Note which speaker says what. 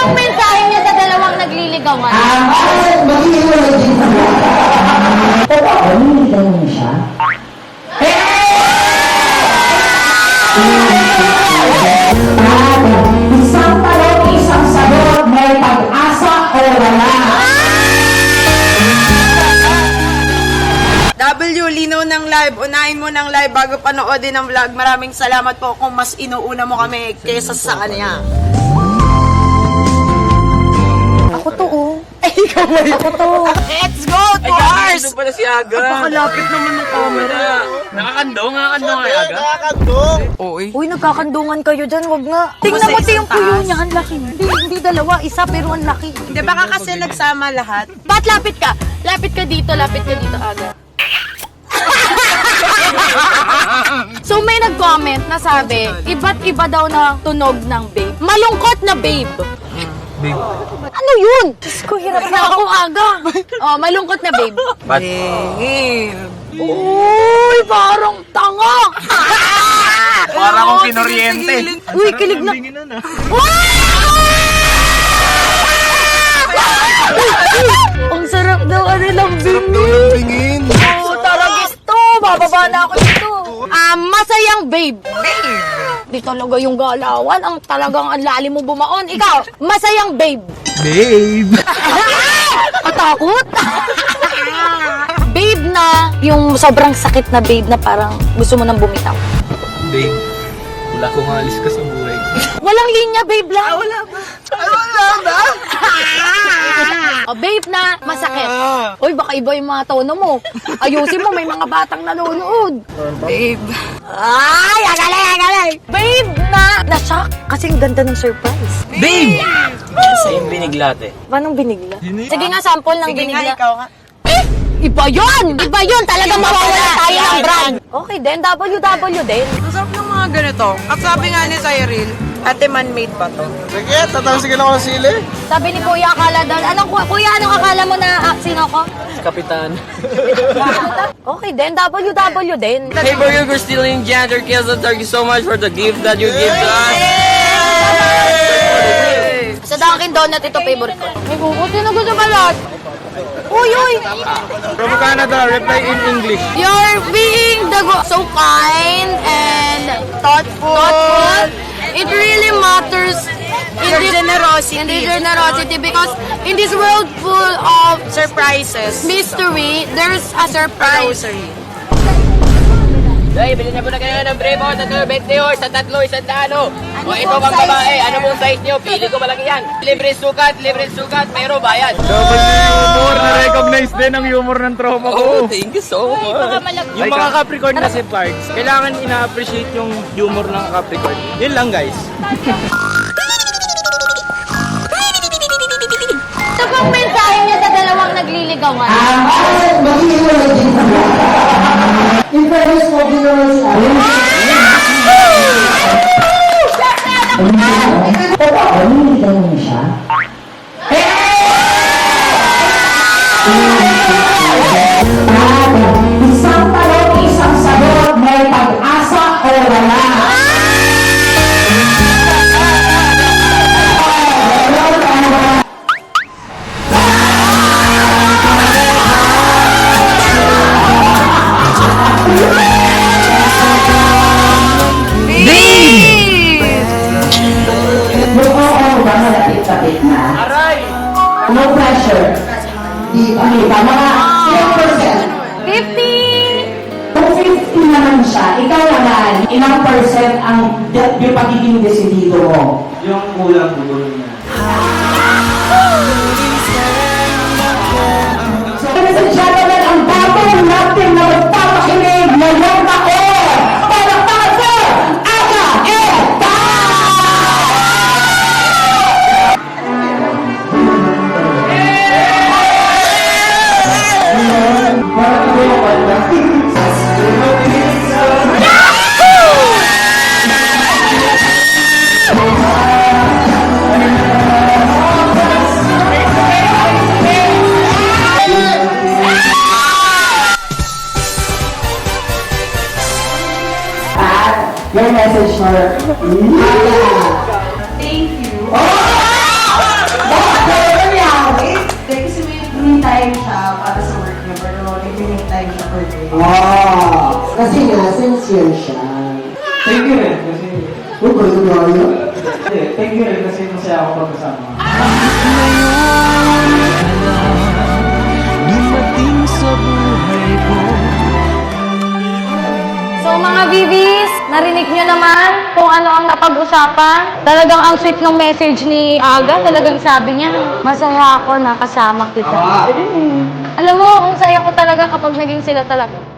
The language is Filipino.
Speaker 1: bang mensahe niya sa dalawang nagliligawan?
Speaker 2: Mag-iwalay din sa mga. Oo, nililigaw mo siya. Isang tanong, isang sagot, may pag-asa o wala?
Speaker 3: W, linaw ng live. Unahin mo ng live bago panoodin ng vlog. Maraming salamat po kung mas inuuna mo kami kaysa sa kanya.
Speaker 1: Ako to, oh.
Speaker 3: Ay, ikaw ba yun?
Speaker 1: Ako to.
Speaker 3: Let's go! 2 hours!
Speaker 4: Ito pala si Aga.
Speaker 3: Napakalapit naman ng camera.
Speaker 4: Nakakandong ay Aga.
Speaker 3: Oo, eh.
Speaker 1: Uy, nagkakandungan kayo dyan, wag nga. Tingnan mo
Speaker 3: Sa
Speaker 1: yung
Speaker 3: isang
Speaker 1: puyo
Speaker 3: taas.
Speaker 1: niya, ang laki. Hindi dalawa, isa pero ang laki.
Speaker 3: Hindi, baka kasi nagsama lahat.
Speaker 1: Ba't lapit ka? Lapit ka dito, Aga. So may nag-comment na sabi, iba't iba daw na tunog ng babe. Malungkot na babe.
Speaker 4: Babe.
Speaker 1: Ano yun? Diyos ko, hirap na ako aga. Oh, malungkot na babe.
Speaker 3: Babe.
Speaker 1: Uy, parang tanga.
Speaker 4: Para akong kinoryente.
Speaker 1: Uy, kilig na. Ang sarap daw nilang bingin. Oo, talaga to. Bababa na ako dito. Masayang babe. Di talaga yung galawan. Ang talagang ang lalim mo bumaon. Ikaw, masayang babe.
Speaker 4: Babe.
Speaker 1: Katakot. Babe na, yung sobrang sakit na babe na parang gusto mo nang bumitaw.
Speaker 4: Babe. Wala kong alis ka sa buhay.
Speaker 1: Walang linya, babe lang.
Speaker 3: Wala ba? Wala ba?
Speaker 1: Oh, babe na, masakit. Uy, baka iba yung mga tono mo. Ayusin mo, may mga batang nanonood.
Speaker 3: Babe.
Speaker 1: Ay, agalay. Babe na, na-shock. Kasi ang ganda ng surprise.
Speaker 4: Babe! Sa yung biniglate.
Speaker 1: Paano binigla? Sige nga, sample ng
Speaker 3: Sige nga,
Speaker 1: binigla.
Speaker 3: ikaw nga.
Speaker 1: Iba yun! Iba yun! Talagang mawawala tayo ng brand. Okay din, WW din.
Speaker 3: Ang sarap ng mga ganito. At sabi nga ni Cyril, ate man-made ba to?
Speaker 5: Sige, tatawagin ako ng sili.
Speaker 1: Sabi ni Kuya, akala daw, Kuya, anong akala mo na sino ko?
Speaker 4: Kapitan.
Speaker 1: Okay din, WW din.
Speaker 4: Hey Burger, you're still in Janitor Kills. Thank you so much for the gift that you give to us.
Speaker 1: Sa Dunkin Donut, ito favorite ko. May kukutin na gusto ka lahat. Uy!
Speaker 5: From Canada, reply in English.
Speaker 1: You're being so kind and thoughtful. It really matters in the generosity because in this world full of
Speaker 3: Surprises.
Speaker 1: mystery, there's a surprise.
Speaker 4: Hey, bilhin na po na kayo ng Brevo, 28, sa 3, 100. O ito pang babae, ano pong size nyo? Pili ko malaki yan. Libre sukat, pero bayad.
Speaker 5: Humor, na-recognize din ang humor ng tropa ko.
Speaker 4: Oh, thank you so much.
Speaker 5: Yung mga Capricorn kasi parts, kailangan ina-appreciate yung humor ng Capricorn. Yun lang guys.
Speaker 1: Ito pang mensahe niya sa dalawang nagliligawan.
Speaker 2: Mag-iwalay din sa mga. In fairness mo, ginawin siya. Oo, nililigaw mo siya. Isang tanong, isang sagot, may pag-asa o wala? Oo, ba malapit-tapit na? No pressure. Kita, mga 10%.
Speaker 1: 50!
Speaker 2: Kung 50 naman siya, ikaw naman, ilang percent ang yung pagiging desidido mo?
Speaker 5: Yung kulang siguro niya.
Speaker 2: So, ladies and gentlemen, ang bagong natin na magpapakinig ngayong taon, palakpakan po, Aga Eta! Your message for Thank you. Oh! pasensya.
Speaker 5: Thank you rin kasi...
Speaker 2: Huwag kayo gaya.
Speaker 5: Thank you rin kasi masaya ako pagkasama.
Speaker 1: So mga bibis, narinig nyo naman kung ano ang napag-usapan. Talagang ang sweet ng message ni Aga. Talagang sabi niya, masaya ako nakasama kita. Alam mo, ang saya ko talaga kapag naging sila talaga.